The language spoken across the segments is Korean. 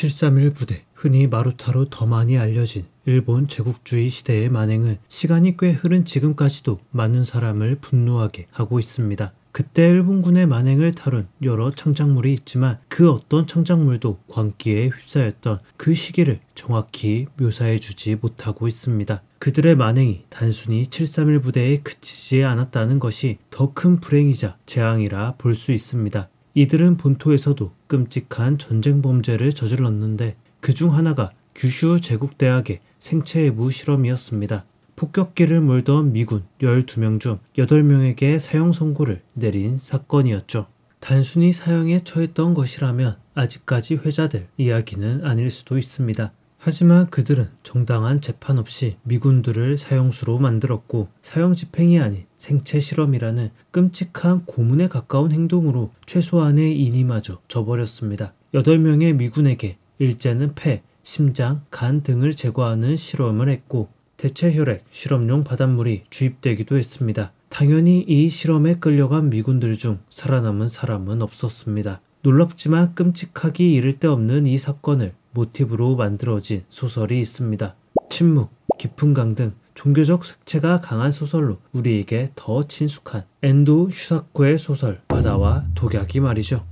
731 부대, 흔히 마루타로 더 많이 알려진 일본 제국주의 시대의 만행은 시간이 꽤 흐른 지금까지도 많은 사람을 분노하게 하고 있습니다. 그때 일본군의 만행을 다룬 여러 창작물이 있지만 그 어떤 창작물도 광기에 휩싸였던 그 시기를 정확히 묘사해주지 못하고 있습니다. 그들의 만행이 단순히 731 부대에 그치지 않았다는 것이 더 큰 불행이자 재앙이라 볼 수 있습니다. 이들은 본토에서도 끔찍한 전쟁 범죄를 저질렀는데 그중 하나가 규슈 제국대학의 생체해부 실험이었습니다. 폭격기를 몰던 미군 12명 중 8명에게 사형 선고를 내린 사건이었죠. 단순히 사형에 처했던 것이라면 아직까지 회자될 이야기는 아닐 수도 있습니다. 하지만 그들은 정당한 재판 없이 미군들을 사형수로 만들었고 사형 집행이 아닌 생체 실험이라는 끔찍한 고문에 가까운 행동으로 최소한의 인이마저 져버렸습니다. 8명의 미군에게 일제는 폐, 심장, 간 등을 제거하는 실험을 했고 대체 혈액, 실험용 바닷물이 주입되기도 했습니다. 당연히 이 실험에 끌려간 미군들 중 살아남은 사람은 없었습니다. 놀랍지만 끔찍하기 이를 데 없는 이 사건을 모티브로 만들어진 소설이 있습니다. 침묵, 깊은 강 등 종교적 색채가 강한 소설로 우리에게 더 친숙한 엔도 슈사코의 소설 바다와 독약이 말이죠.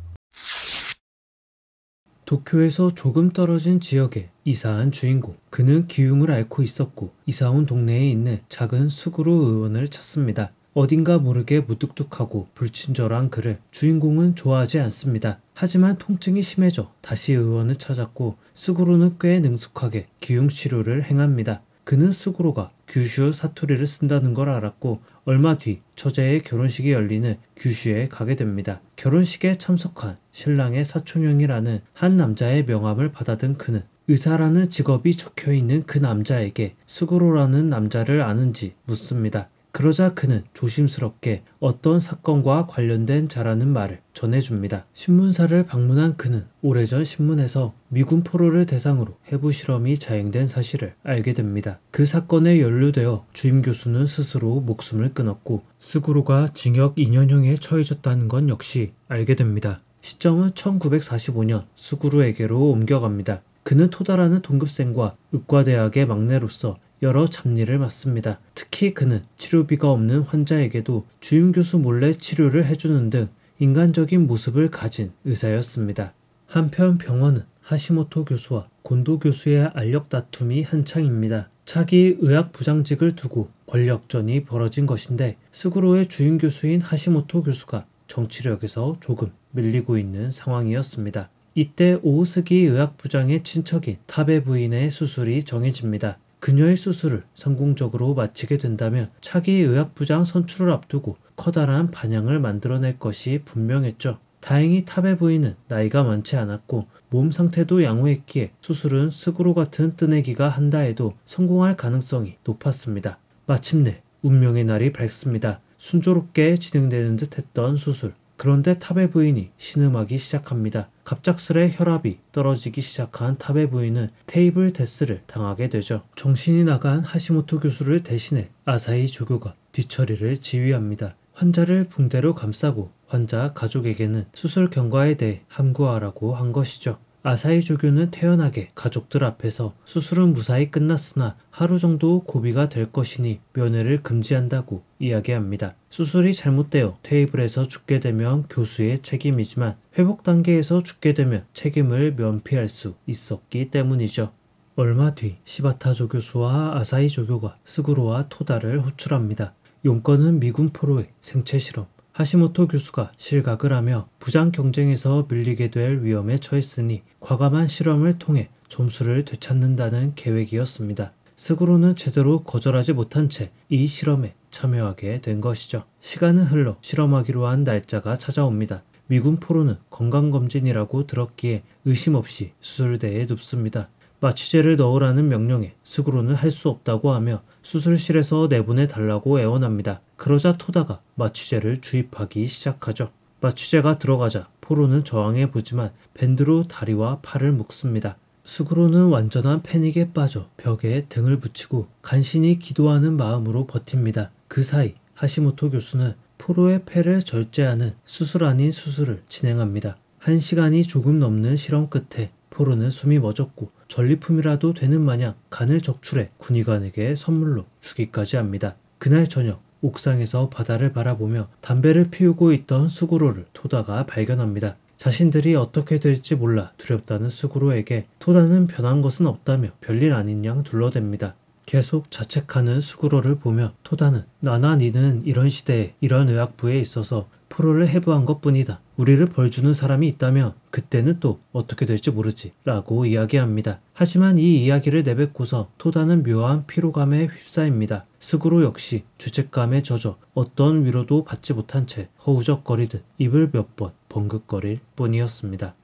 도쿄에서 조금 떨어진 지역에 이사한 주인공. 그는 기흉을 앓고 있었고 이사온 동네에 있는 작은 스구루 의원을 찾습니다. 어딘가 모르게 무뚝뚝하고 불친절한 그를 주인공은 좋아하지 않습니다. 하지만 통증이 심해져 다시 의원을 찾았고 스구루는 꽤 능숙하게 기흉 치료를 행합니다. 그는 스구루가 규슈 사투리를 쓴다는 걸 알았고 얼마 뒤 처제의 결혼식이 열리는 규슈에 가게 됩니다. 결혼식에 참석한 신랑의 사촌형이라는 한 남자의 명함을 받아든 그는 의사라는 직업이 적혀있는 그 남자에게 스구루라는 남자를 아는지 묻습니다. 그러자 그는 조심스럽게 어떤 사건과 관련된 자라는 말을 전해줍니다. 신문사를 방문한 그는 오래전 신문에서 미군 포로를 대상으로 해부 실험이 자행된 사실을 알게 됩니다. 그 사건에 연루되어 주임 교수는 스스로 목숨을 끊었고 스구루가 징역 2년형에 처해졌다는 건 역시 알게 됩니다. 시점은 1945년 스구루에게로 옮겨갑니다. 그는 토다라는 동급생과 의과대학의 막내로서 여러 잡일을 맡습니다. 특히 그는 치료비가 없는 환자에게도 주임 교수 몰래 치료를 해주는 등 인간적인 모습을 가진 의사였습니다. 한편 병원은 하시모토 교수와 곤도 교수의 알력 다툼이 한창입니다. 차기 의학부장직을 두고 권력전이 벌어진 것인데 스구로의 주임 교수인 하시모토 교수가 정치력에서 조금 밀리고 있는 상황이었습니다. 이때 오우스기 의학부장의 친척인 타베 부인의 수술이 정해집니다. 그녀의 수술을 성공적으로 마치게 된다면 차기 의학부장 선출을 앞두고 커다란 반향을 만들어낼 것이 분명했죠. 다행히 타베 부인은 나이가 많지 않았고 몸 상태도 양호했기에 수술은 스구루 같은 뜨내기가 한다 해도 성공할 가능성이 높았습니다. 마침내 운명의 날이 밝습니다. 순조롭게 진행되는 듯 했던 수술. 그런데 타베 부인이 신음하기 시작합니다. 갑작스레 혈압이 떨어지기 시작한 타베 부인은 테이블 데스를 당하게 되죠. 정신이 나간 하시모토 교수를 대신해 아사히 조교가 뒤처리를 지휘합니다. 환자를 붕대로 감싸고 환자 가족에게는 수술 경과에 대해 함구하라고 한 것이죠. 아사히 조교는 태연하게 가족들 앞에서 수술은 무사히 끝났으나 하루 정도 고비가 될 것이니 면회를 금지한다고 이야기합니다. 수술이 잘못되어 테이블에서 죽게 되면 교수의 책임이지만 회복 단계에서 죽게 되면 책임을 면피할 수 있었기 때문이죠. 얼마 뒤 시바타 조교수와 아사히 조교가 스구루와 토다를 호출합니다. 용건은 미군 포로의 생체 실험. 하시모토 교수가 실각을 하며 부장 경쟁에서 밀리게 될 위험에 처했으니 과감한 실험을 통해 점수를 되찾는다는 계획이었습니다. 스구루는 제대로 거절하지 못한 채 이 실험에 참여하게 된 것이죠. 시간은 흘러 실험하기로 한 날짜가 찾아옵니다. 미군 포로는 건강검진이라고 들었기에 의심 없이 수술대에 눕습니다. 마취제를 넣으라는 명령에 스구루는 할 수 없다고 하며 수술실에서 내보내 달라고 애원합니다. 그러자 토다가 마취제를 주입하기 시작하죠. 마취제가 들어가자 포로는 저항해보지만 밴드로 다리와 팔을 묶습니다. 스구루는 완전한 패닉에 빠져 벽에 등을 붙이고 간신히 기도하는 마음으로 버팁니다. 그 사이 하시모토 교수는 포로의 폐를 절제하는 수술 아닌 수술을 진행합니다. 1시간이 조금 넘는 실험 끝에 포로는 숨이 멎었고 전리품이라도 되는 마냥 간을 적출해 군의관에게 선물로 주기까지 합니다. 그날 저녁 옥상에서 바다를 바라보며 담배를 피우고 있던 스구로를 토다가 발견합니다. 자신들이 어떻게 될지 몰라 두렵다는 스구로에게 토다는 변한 것은 없다며 별일 아닌 양 둘러댑니다. 계속 자책하는 스구로를 보며 토다는 나나 니는 이런 시대에 이런 의학부에 있어서 포로를 해부한 것뿐이다. 우리를 벌주는 사람이 있다면 그때는 또 어떻게 될지 모르지 라고 이야기합니다. 하지만 이 이야기를 내뱉고서 토다는 묘한 피로감에 휩싸입니다. 스구로 역시 죄책감에 젖어 어떤 위로도 받지 못한 채 허우적거리듯 입을 몇 번 번긋거릴 뿐이었습니다.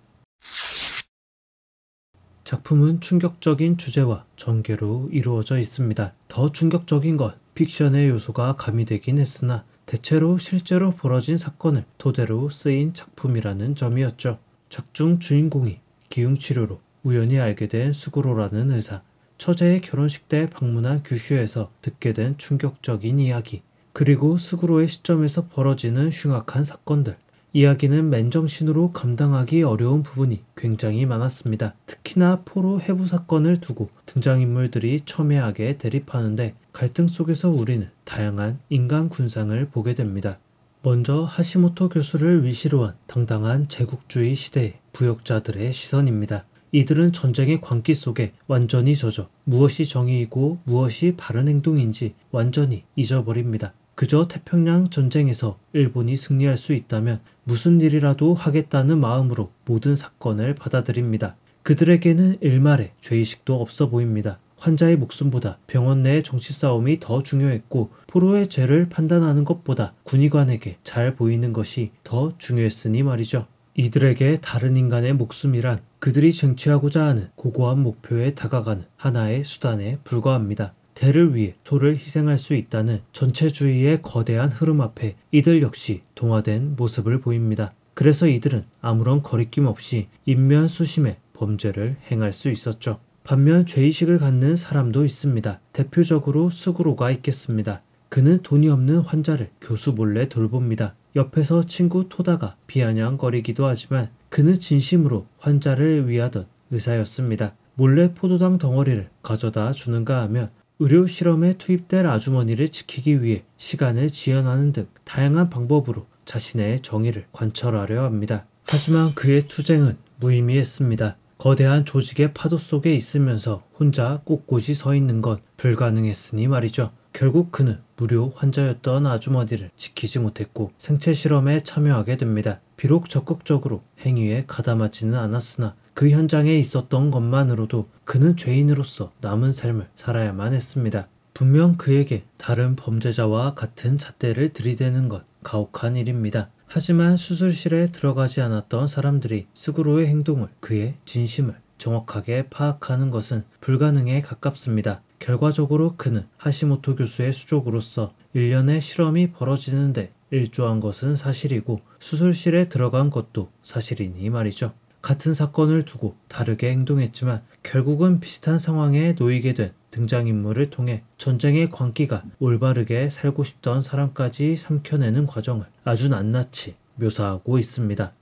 작품은 충격적인 주제와 전개로 이루어져 있습니다. 더 충격적인 건 픽션의 요소가 가미되긴 했으나 대체로 실제로 벌어진 사건을 토대로 쓰인 작품이라는 점이었죠. 작중 주인공이 기흉치료로 우연히 알게 된 스구로라는 의사, 처제의 결혼식 때 방문한 규슈에서 듣게 된 충격적인 이야기, 그리고 스구로의 시점에서 벌어지는 흉악한 사건들. 이야기는 맨정신으로 감당하기 어려운 부분이 굉장히 많았습니다. 특히나 포로 해부 사건을 두고 등장인물들이 첨예하게 대립하는데 갈등 속에서 우리는 다양한 인간 군상을 보게 됩니다. 먼저 하시모토 교수를 위시로 한 당당한 제국주의 시대의 부역자들의 시선입니다. 이들은 전쟁의 광기 속에 완전히 젖어 무엇이 정의이고 무엇이 바른 행동인지 완전히 잊어버립니다. 그저 태평양 전쟁에서 일본이 승리할 수 있다면 무슨 일이라도 하겠다는 마음으로 모든 사건을 받아들입니다. 그들에게는 일말의 죄의식도 없어 보입니다. 환자의 목숨보다 병원 내의 정치 싸움이 더 중요했고 포로의 죄를 판단하는 것보다 군의관에게 잘 보이는 것이 더 중요했으니 말이죠. 이들에게 다른 인간의 목숨이란 그들이 쟁취하고자 하는 고고한 목표에 다가가는 하나의 수단에 불과합니다. 대를 위해 소를 희생할 수 있다는 전체주의의 거대한 흐름 앞에 이들 역시 동화된 모습을 보입니다. 그래서 이들은 아무런 거리낌 없이 인면수심의 범죄를 행할 수 있었죠. 반면 죄의식을 갖는 사람도 있습니다. 대표적으로 스구로가 있겠습니다. 그는 돈이 없는 환자를 교수 몰래 돌봅니다. 옆에서 친구 토다가 비아냥거리기도 하지만 그는 진심으로 환자를 위하던 의사였습니다. 몰래 포도당 덩어리를 가져다 주는가 하면 의료 실험에 투입될 아주머니를 지키기 위해 시간을 지연하는 등 다양한 방법으로 자신의 정의를 관철하려 합니다. 하지만 그의 투쟁은 무의미했습니다. 거대한 조직의 파도 속에 있으면서 혼자 꼿꼿이 서 있는 건 불가능했으니 말이죠. 결국 그는 무료 환자였던 아주머니를 지키지 못했고 생체 실험에 참여하게 됩니다. 비록 적극적으로 행위에 가담하지는 않았으나 그 현장에 있었던 것만으로도 그는 죄인으로서 남은 삶을 살아야만 했습니다. 분명 그에게 다른 범죄자와 같은 잣대를 들이대는 건 가혹한 일입니다. 하지만 수술실에 들어가지 않았던 사람들이 스구로의 행동을, 그의 진심을 정확하게 파악하는 것은 불가능에 가깝습니다. 결과적으로 그는 하시모토 교수의 수족으로서 일련의 실험이 벌어지는데 일조한 것은 사실이고 수술실에 들어간 것도 사실이니 말이죠. 같은 사건을 두고 다르게 행동했지만 결국은 비슷한 상황에 놓이게 된 등장인물을 통해 전쟁의 광기가 올바르게 살고 싶던 사람까지 삼켜내는 과정을 아주 낱낱이 묘사하고 있습니다.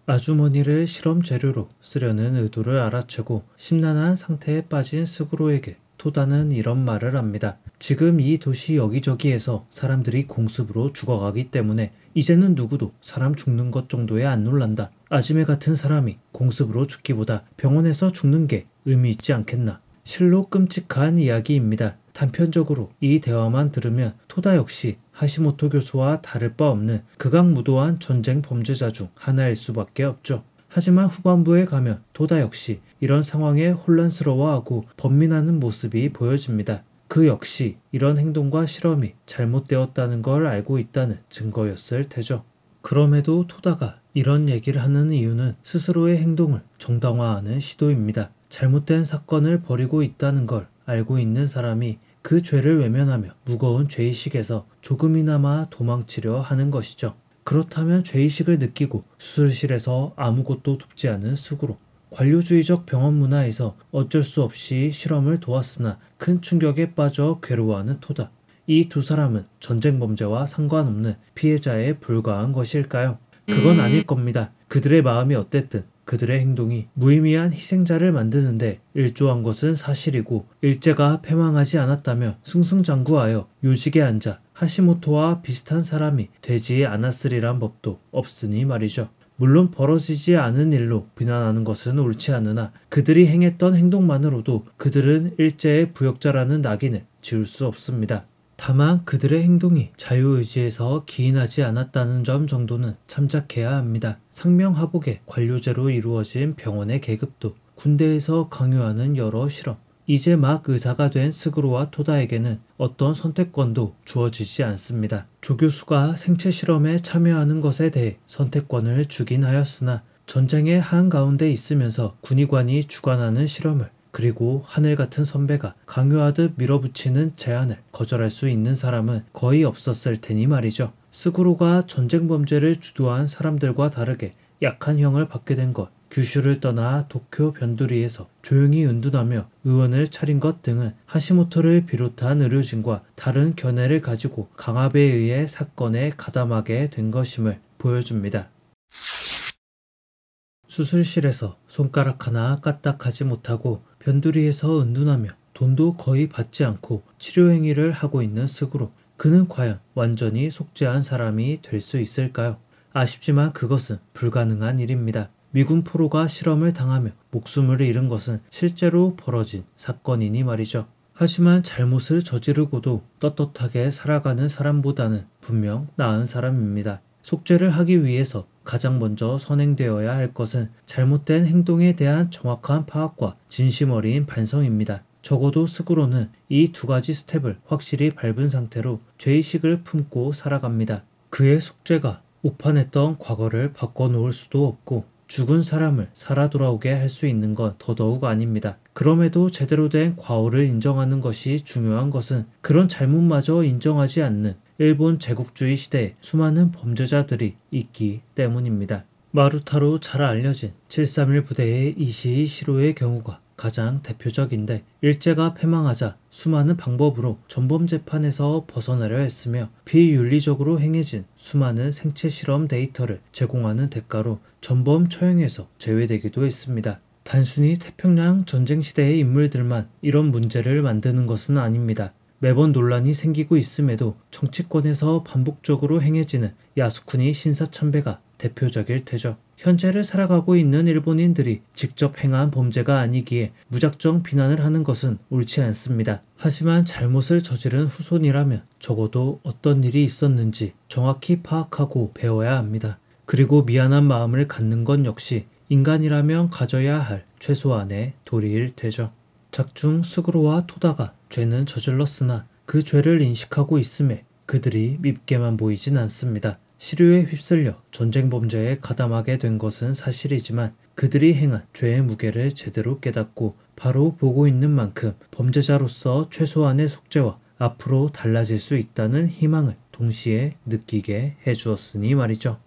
아주머니를 실험 재료로 쓰려는 의도를 알아채고 심란한 상태에 빠진 스구로에게 토다는 이런 말을 합니다. 지금 이 도시 여기저기에서 사람들이 공습으로 죽어가기 때문에 이제는 누구도 사람 죽는 것 정도에 안 놀란다. 아지메 같은 사람이 공습으로 죽기보다 병원에서 죽는 게 의미 있지 않겠나. 실로 끔찍한 이야기입니다. 단편적으로 이 대화만 들으면 토다 역시 하시모토 교수와 다를 바 없는 극악무도한 전쟁 범죄자 중 하나일 수밖에 없죠. 하지만 후반부에 가면 토다 역시 이런 상황에 혼란스러워하고 번민하는 모습이 보여집니다. 그 역시 이런 행동과 실험이 잘못되었다는 걸 알고 있다는 증거였을 테죠. 그럼에도 토다가 이런 얘기를 하는 이유는 스스로의 행동을 정당화하는 시도입니다. 잘못된 사건을 벌이고 있다는 걸 알고 있는 사람이 그 죄를 외면하며 무거운 죄의식에서 조금이나마 도망치려 하는 것이죠. 그렇다면 죄의식을 느끼고 수술실에서 아무것도 돕지 않은 스구로, 관료주의적 병원 문화에서 어쩔 수 없이 실험을 도왔으나 큰 충격에 빠져 괴로워하는 토다. 이 두 사람은 전쟁 범죄와 상관없는 피해자에 불과한 것일까요? 그건 아닐 겁니다. 그들의 마음이 어땠든 그들의 행동이 무의미한 희생자를 만드는데 일조한 것은 사실이고 일제가 패망하지 않았다며 승승장구하여 요직에 앉아 하시모토와 비슷한 사람이 되지 않았으리란 법도 없으니 말이죠. 물론 벌어지지 않은 일로 비난하는 것은 옳지 않으나 그들이 행했던 행동만으로도 그들은 일제의 부역자라는 낙인을 지울 수 없습니다. 다만 그들의 행동이 자유의지에서 기인하지 않았다는 점 정도는 참작해야 합니다. 상명하복의 관료제로 이루어진 병원의 계급도 군대에서 강요하는 여러 실험, 이제 막 의사가 된 스그루와 토다에게는 어떤 선택권도 주어지지 않습니다. 조교수가 생체 실험에 참여하는 것에 대해 선택권을 주긴 하였으나 전쟁의 한가운데 있으면서 군의관이 주관하는 실험을 그리고 하늘 같은 선배가 강요하듯 밀어붙이는 제안을 거절할 수 있는 사람은 거의 없었을 테니 말이죠. 스그루가 전쟁 범죄를 주도한 사람들과 다르게 약한 형을 받게 된 것, 규슈를 떠나 도쿄 변두리에서 조용히 은둔하며 의원을 차린 것 등은 하시모토를 비롯한 의료진과 다른 견해를 가지고 강압에 의해 사건에 가담하게 된 것임을 보여줍니다. 수술실에서 손가락 하나 까딱하지 못하고 변두리에서 은둔하며 돈도 거의 받지 않고 치료 행위를 하고 있는 스그루. 그는 과연 완전히 속죄한 사람이 될 수 있을까요? 아쉽지만 그것은 불가능한 일입니다. 미군 포로가 실험을 당하며 목숨을 잃은 것은 실제로 벌어진 사건이니 말이죠. 하지만 잘못을 저지르고도 떳떳하게 살아가는 사람보다는 분명 나은 사람입니다. 속죄를 하기 위해서 가장 먼저 선행되어야 할 것은 잘못된 행동에 대한 정확한 파악과 진심 어린 반성입니다. 적어도 스그루는 이 두 가지 스텝을 확실히 밟은 상태로 죄의식을 품고 살아갑니다. 그의 속죄가 오판했던 과거를 바꿔놓을 수도 없고 죽은 사람을 살아 돌아오게 할 수 있는 건 더더욱 아닙니다. 그럼에도 제대로 된 과오를 인정하는 것이 중요한 것은 그런 잘못마저 인정하지 않는 일본 제국주의 시대에 수많은 범죄자들이 있기 때문입니다. 마루타로 잘 알려진 731 부대의 이시이 시로의 경우가 가장 대표적인데 일제가 패망하자 수많은 방법으로 전범 재판에서 벗어나려 했으며 비윤리적으로 행해진 수많은 생체 실험 데이터를 제공하는 대가로 전범 처형에서 제외되기도 했습니다. 단순히 태평양 전쟁 시대의 인물들만 이런 문제를 만드는 것은 아닙니다. 매번 논란이 생기고 있음에도 정치권에서 반복적으로 행해지는 야스쿠니 신사참배가 대표적일 테죠. 현재를 살아가고 있는 일본인들이 직접 행한 범죄가 아니기에 무작정 비난을 하는 것은 옳지 않습니다. 하지만 잘못을 저지른 후손이라면 적어도 어떤 일이 있었는지 정확히 파악하고 배워야 합니다. 그리고 미안한 마음을 갖는 건 역시 인간이라면 가져야 할 최소한의 도리일 테죠. 작중 스그루와 토다가 죄는 저질렀으나 그 죄를 인식하고 있음에 그들이 밉게만 보이진 않습니다. 시류에 휩쓸려 전쟁 범죄에 가담하게 된 것은 사실이지만 그들이 행한 죄의 무게를 제대로 깨닫고 바로 보고 있는 만큼 범죄자로서 최소한의 속죄와 앞으로 달라질 수 있다는 희망을 동시에 느끼게 해주었으니 말이죠.